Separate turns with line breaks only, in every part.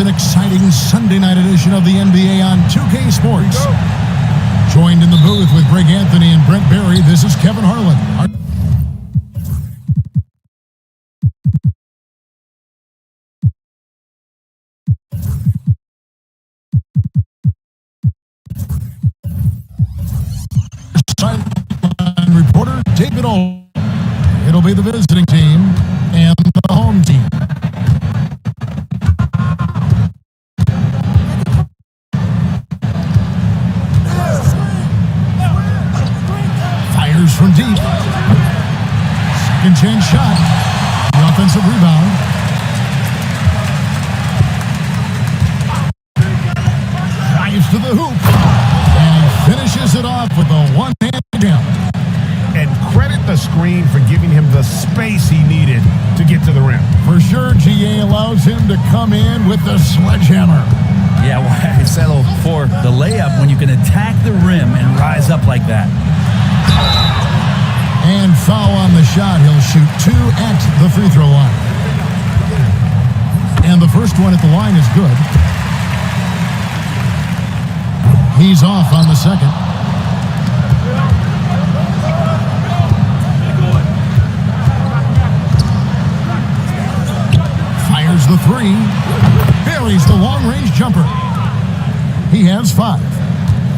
an exciting Sunday night edition of the NBA on 2K Sports. Joined in the booth with Greg Anthony and Brent Barry, this is Kevin Harlan. Sideline reporter David All. It'll be the visiting team and the home team. Fires from deep. Second chance shot. The offensive rebound. Drives to the hoop. And he finishes it off with a one-hand jam.
And credit the screen for giving him the space he needed to get to the rim.
For sure, GA allows him to come in with the sledgehammer.
Yeah, why settle for the layup when you can attack the rim and rise up like that?
And foul on the shot. He'll shoot 2 at the free throw line. And the first one at the line is good. He's off on the second. Fires the three. Buries the long-range jumper. He has 5.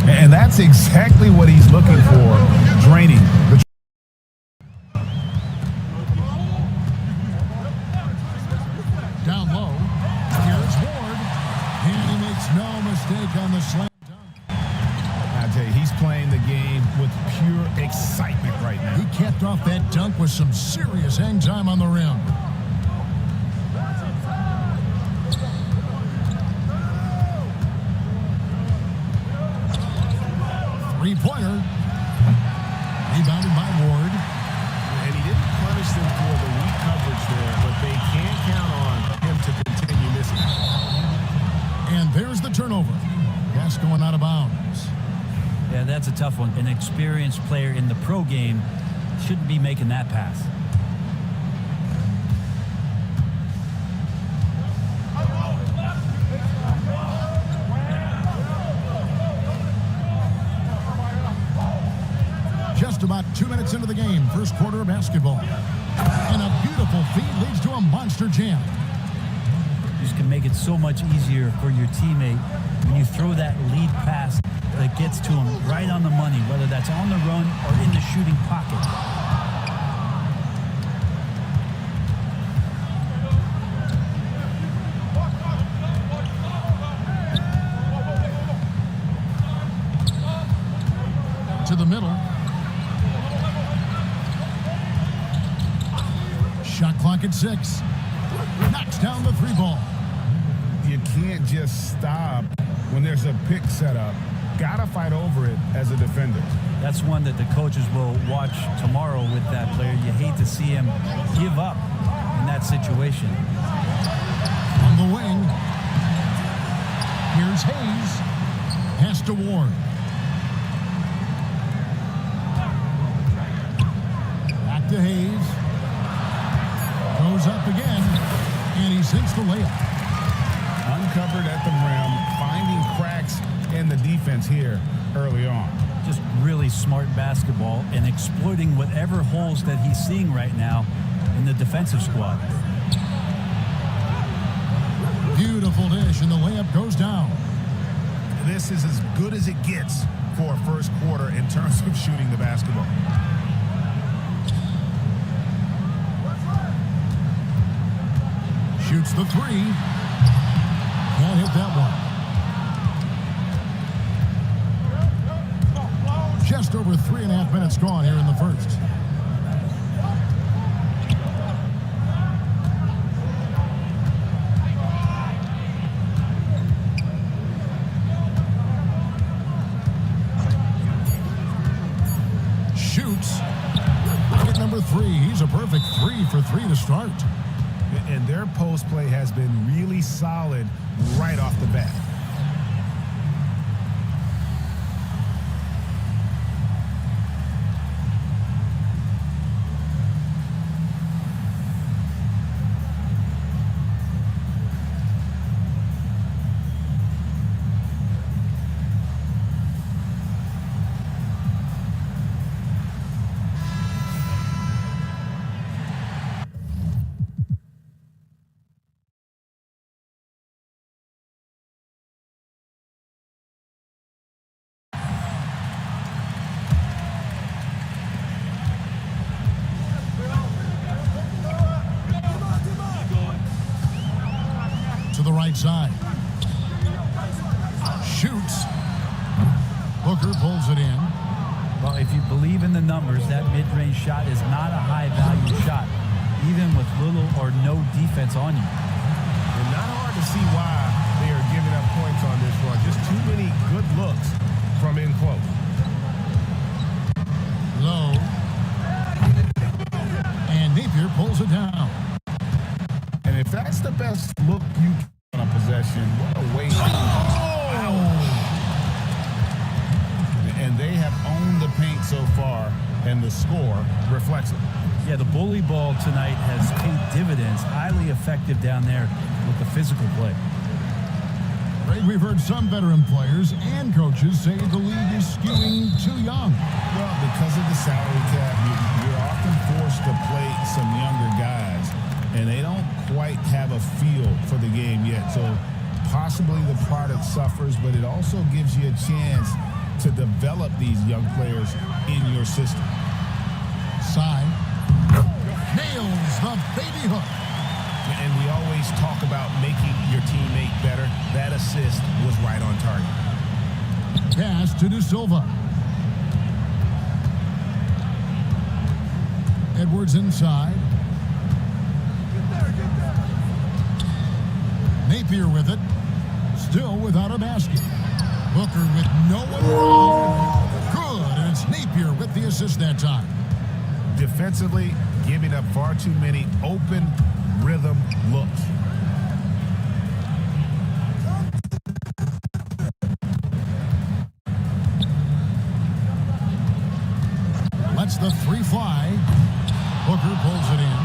And that's exactly what he's looking for, draining the...
Down low. Here's Ward. And he makes no mistake on the slam dunk.
I tell you, he's playing the game with pure excitement right now.
He capped off that dunk with some serious hang time on the rim. Three-pointer. Rebounded by Ward.
And he didn't punish them for the weak coverage there, but they can't count on him to continue missing.
And there's the turnover. Pass going out of bounds.
Yeah, that's a tough one. An experienced player in the pro game shouldn't be making that pass.
Just about 2 minutes into the game, first quarter of basketball. And a beautiful feed leads to a monster jam.
Just can make it so much easier for your teammate when you throw that lead pass that gets to him right on the money, whether that's on the run or in the shooting pocket.
To the middle. Shot clock at 6. Knocks down the 3 ball.
You can't just stop when there's a pick set up. Gotta fight over it as a defender.
That's one that the coaches will watch tomorrow with that player. You hate to see him give up in that situation.
On the wing. Here's Hayes. Pass to Ward. Back to Hayes. Goes up again. And he sinks the layup.
Uncovered at the rim, finding cracks in the defense here early on.
Just really smart basketball and exploiting whatever holes that he's seeing right now in the defensive squad.
Beautiful dish, and the layup goes down.
This is as good as it gets for a first quarter in terms of shooting the basketball.
Shoots the 3. Can't hit that one. Just over 3.5 minutes gone here in the first. Shoots. Bucket number 3. He's a perfect 3 for 3 to start.
And their post play has been really solid right off the bat.
right side. Shoots. Booker pulls it in.
Well, if you believe in the numbers, that mid-range shot is not a high-value shot, even with little or no defense on you.
And not hard to see why they are giving up points on this one. Just too many good looks from in close.
Low. And Napier pulls it down.
And if that's the best look you get on a possession, what a waste. And they have owned the paint so far, and the score reflects it.
Yeah, the bully ball tonight has paid dividends, highly effective down there with the physical play.
Greg, we've heard some veteran players and coaches say the league is skewing too young.
Well, because of the salary cap, you're often forced to play some younger guys, and they don't quite have a feel for the game yet. So possibly the product suffers, but it also gives you a chance to develop these young players in your system.
Side. Nails the baby hook.
And we always talk about making your teammate better. That assist was right on target.
Pass to De Silva. Edwards inside. Napier with it. Still without a basket. Booker with no one around. Good, and it's Napier with the assist that time.
Defensively, giving up far too many open rhythm looks.
Lets the three fly. Booker pulls it in.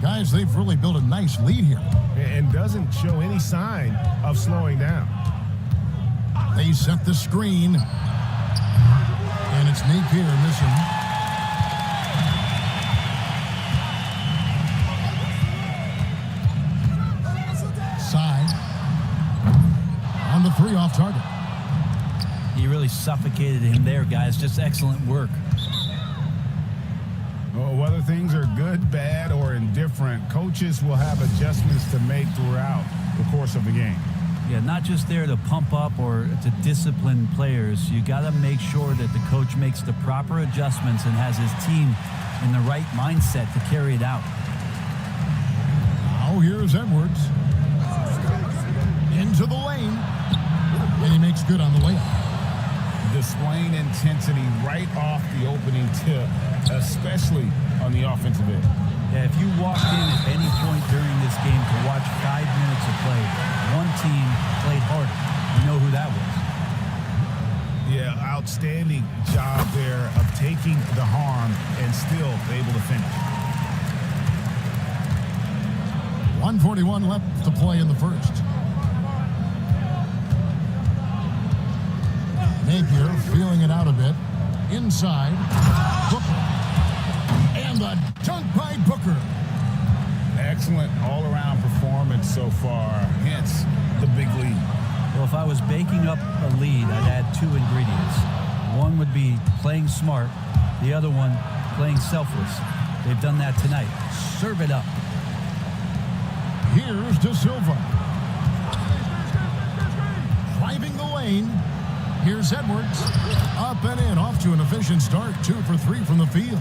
Guys, they've really built a nice lead here.
And doesn't show any sign of slowing down.
They set the screen. And it's Napier missing. Side. On the three off target.
He really suffocated him there, guys. Just excellent work.
Well, whether things are good, bad, or indifferent, coaches will have adjustments to make throughout the course of the game.
Yeah, not just there to pump up or to discipline players. You got to make sure that the coach makes the proper adjustments and has his team in the right mindset to carry it out.
Now here's Edwards. Into the lane. And he makes good on the layup.
Displaying intensity right off the opening tip, especially on the offensive end.
Yeah, if you walked in at any point during this game to watch 5 minutes of play, one team played harder. You know who that was.
Yeah, outstanding job there of taking the harm and still able to finish.
1:41 left to play in the first. Napier feeling it out a bit. Inside. Booker. And the dunk by Booker.
Excellent all-around performance so far, hence the big lead.
Well, if I was baking up a lead, I'd add two ingredients. One would be playing smart. The other one, playing selfless. They've done that tonight. Serve it up.
Here's De Silva. Driving the lane. Here's Edwards. Up and in, off to an efficient start. 2 for 3 from the field.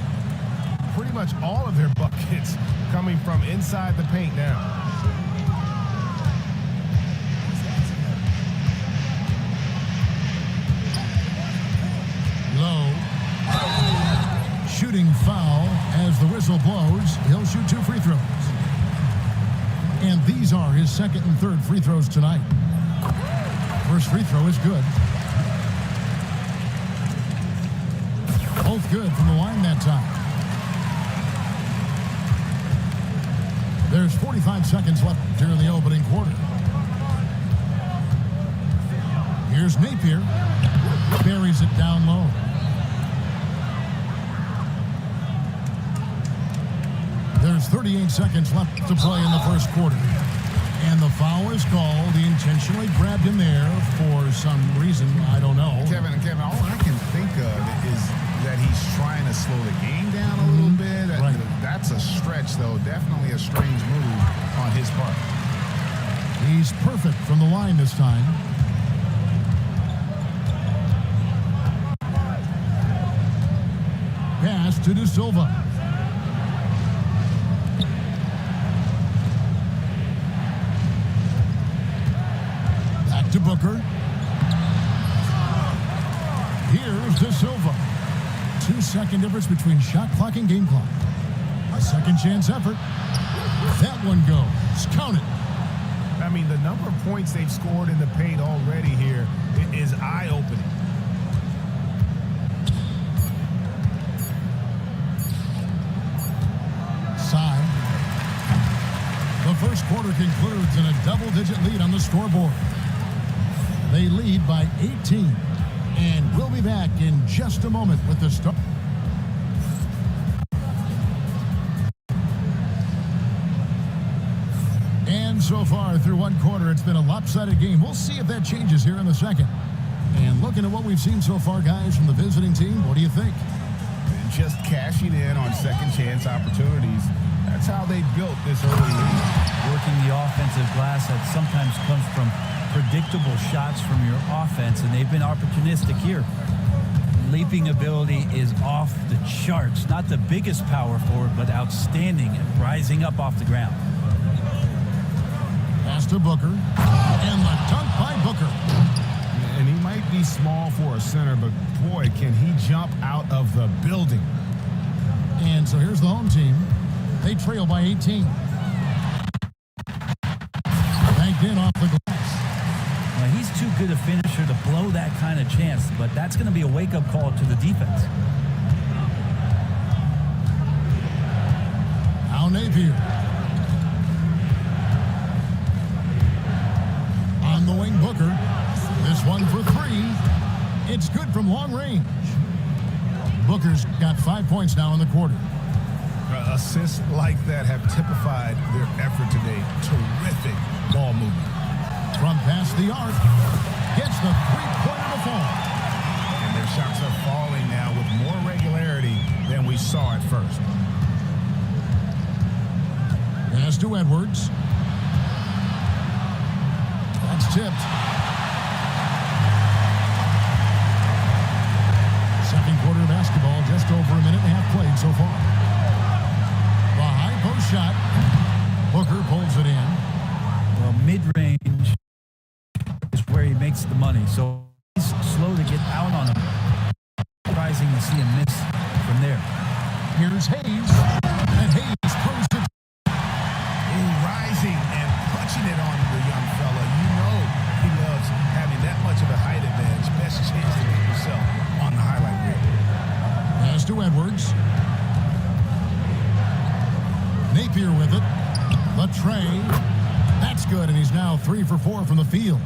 Pretty much all of their buckets coming from inside the paint now.
Low. Shooting foul as the whistle blows. He'll shoot 2 free throws. And these are his second and third free throws tonight. First free throw is good. Both good from the line that time. There's 45 seconds left here in the opening quarter. Here's Napier. Buries it down low. There's 38 seconds left to play in the first quarter. And the foul is called. He intentionally grabbed him there for some reason. I don't know.
Kevin, all I can think of is that he's trying to slow the game down a little bit.
Right.
That's a stretch, though. Definitely a strange move. on his part.
He's perfect from the line this time. Pass to De Silva. Back to Booker. Here's De Silva. 2-second difference between shot clock and game clock. A second chance effort. That one goes. Count it.
I mean, the number of points they've scored in the paint already here is eye-opening.
Side. The first quarter concludes in a double-digit lead on the scoreboard. They lead by 18. And we'll be back in just a moment with the start. And so far through one quarter, it's been a lopsided game. We'll see if that changes here in the second. And looking at what we've seen so far, guys, from the visiting team, what do you think?
Just cashing in on second chance opportunities. That's how they built this early lead.
Working the offensive glass that sometimes comes from predictable shots from your offense, and they've been opportunistic here. Leaping ability is off the charts. Not the biggest power forward, but outstanding at rising up off the ground.
Pass to Booker. And the dunk by Booker.
And he might be small for a center, but boy, can he jump out of the building.
And so here's the home team. They trail by 18. Banked in off the glass.
Well, he's too good a finisher to blow that kind of chance, but that's going to be a wake-up call to the defense.
Now Napier. On the wing, Booker. This one for three. It's good from long range. Booker's got 5 points now in the quarter.
Assists like that have typified their effort today. Terrific ball movement.
From past the arc, gets the three-pointer to fall.
And their shots are falling now with more regularity than we saw at first.
Pass to Edwards. That's tipped. Second quarter of basketball, just over a minute and a half played so far. The high post shot. Booker pulls it in.
Well, mid-range is where he makes the money, so he's slow to get out on him. Surprising to see him miss from there.
Here's Hayes, and Hayes throws it.
Rising and punching it on the young fella. You know he loves having that much of a height advantage. Best chance to get yourself on the highlight reel.
Pass to Edwards. Napier with it. The tray. That's good, and he's now 3 for 4 from the field.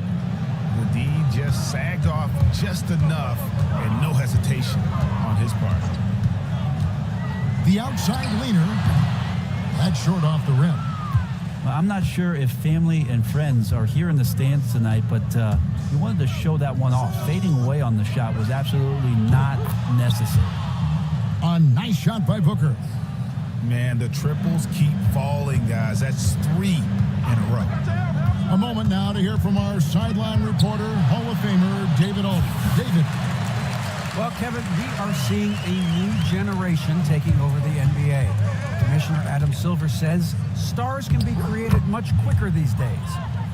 The D just sagged off just enough, and no hesitation on his part.
The outside leaner. That's short off the rim.
Well, I'm not sure if family and friends are here in the stands tonight, but he wanted to show that one off. Fading away on the shot was absolutely not necessary.
A nice shot by Booker.
Man, the triples keep falling, guys. That's 3 in a row.
A moment now to hear from our sideline reporter, Hall of Famer David Aldridge. David.
Well, Kevin, we are seeing a new generation taking over the NBA. Commissioner Adam Silver says stars can be created much quicker these days.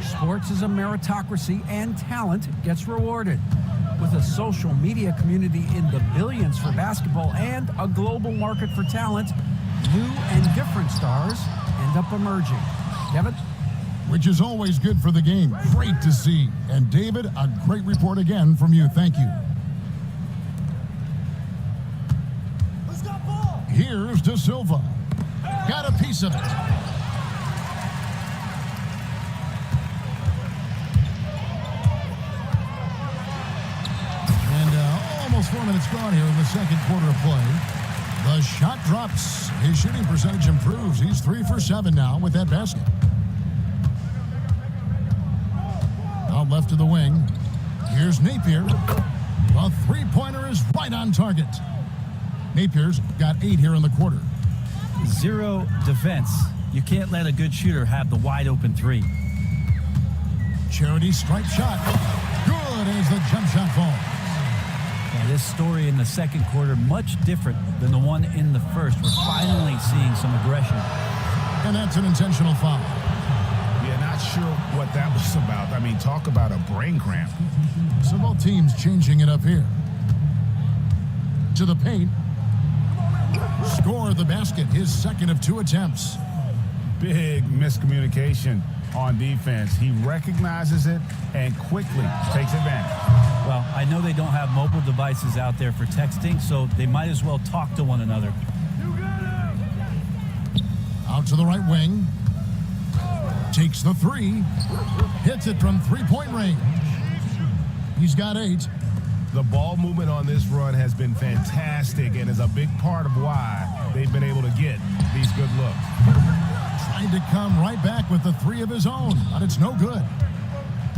Sports is a meritocracy, and talent gets rewarded. With a social media community in the billions for basketball and a global market for talent, new and different stars end up emerging. Kevin?
Which is always good for the game. Great to see. And David, a great report again from you. Thank you.
Who's got ball?
Here's De Silva. Got a piece of it. And almost 4 minutes gone here in the second quarter of play. The shot drops. His shooting percentage improves. He's 3 for 7 now with that basket. Out left to the wing. Here's Napier. The three-pointer is right on target. Napier's got 8 here in the quarter.
0 defense You can't let a good shooter have the wide-open three.
Charity stripe shot. Good as the jump shot falls.
Yeah, this story in the second quarter, much different than the one in the first. We're finally seeing some aggression.
And that's an intentional foul.
Yeah, not sure what that was about. I mean, talk about a brain cramp.
So both teams changing it up here. To the paint. Score the basket, his second of 2 attempts.
Big miscommunication on defense. He recognizes it and quickly takes advantage.
Well, I know they don't have mobile devices out there for texting, so they might as well talk to one another.
Out to the right wing. Takes the 3. Hits it from 3-point range. He's got 8.
The ball movement on this run has been fantastic and is a big part of why they've been able to get these good looks.
Trying to come right back with the 3 of his own, but it's no good.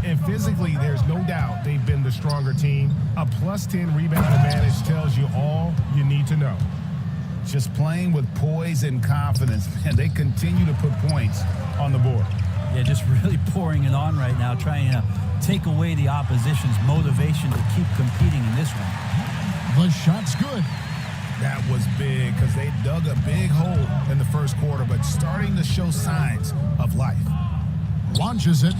And physically, there's no doubt they've been the stronger team. A +10 rebound advantage tells you all you need to know. Just playing with poise and confidence, and they continue to put points on the board.
Yeah, just really pouring it on right now, trying to take away the opposition's motivation to keep competing in this one.
The shot's good.
That was big because they dug a big hole in the first quarter, but starting to show signs of life.
Launches it,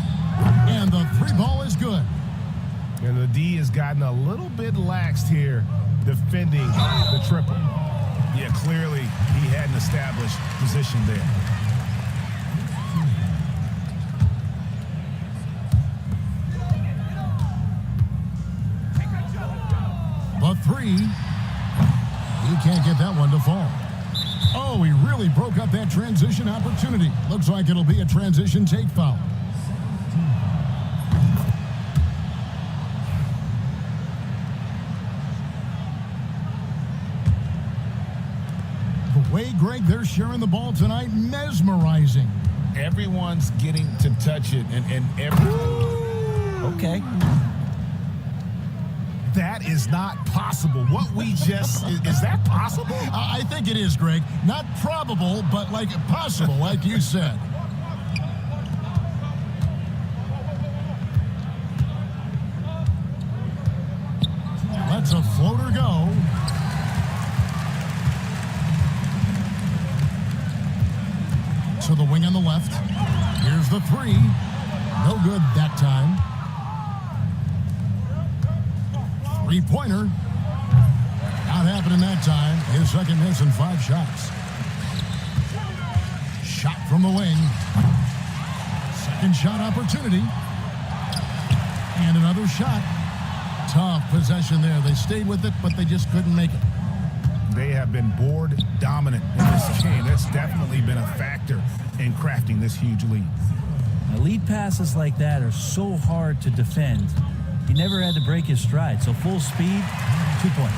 and the 3 ball is good.
And the D has gotten a little bit laxed here defending the triple. Yeah, clearly he had an established position there.
The 3. He can't get that one to fall. Oh, he really broke up that transition opportunity. Looks like it'll be a transition take foul. The way, Greg, they're sharing the ball tonight, mesmerizing.
Everyone's getting to touch it, and
Okay.
That is not possible. What we just, is that possible?
I think it is, Greg. Not probable, but like possible, like you said. Lets a floater go. To the wing on the left. Here's the 3. No good that time. 3-pointer. Not happening that time. His second miss in 5 shots. Shot from the wing. Second shot opportunity. And another shot. Tough possession there. They stayed with it, but they just couldn't make it.
They have been board dominant in this game. That's definitely been a factor in crafting this huge lead.
Now, lead passes like that are so hard to defend. He never had to break his stride, so full speed, 2 points.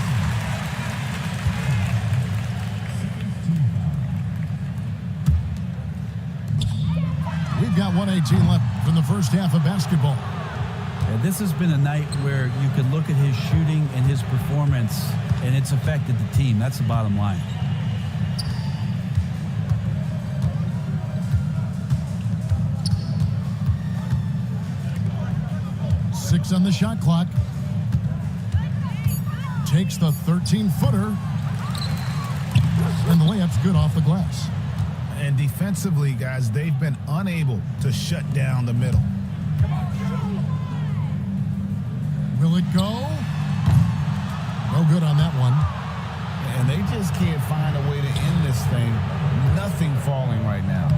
We've got 1:18 left from the first half of basketball.
Yeah, this has been a night where you could look at his shooting and his performance, and it's affected the team. That's the bottom line.
Six on the shot clock. Takes the 13-footer. And the layup's good off the glass.
And defensively, guys, they've been unable to shut down the middle.
Will it go? No good on that one.
And they just can't find a way to end this thing. Nothing falling right now.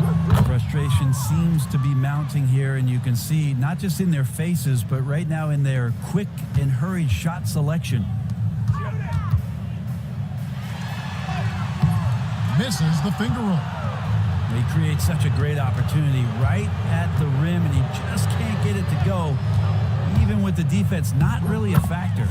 Frustration seems to be mounting here, and you can see not just in their faces, but right now in their quick and hurried shot selection.
Misses the finger roll.
He creates such a great opportunity right at the rim, and he just can't get it to go, even with the defense not really a factor.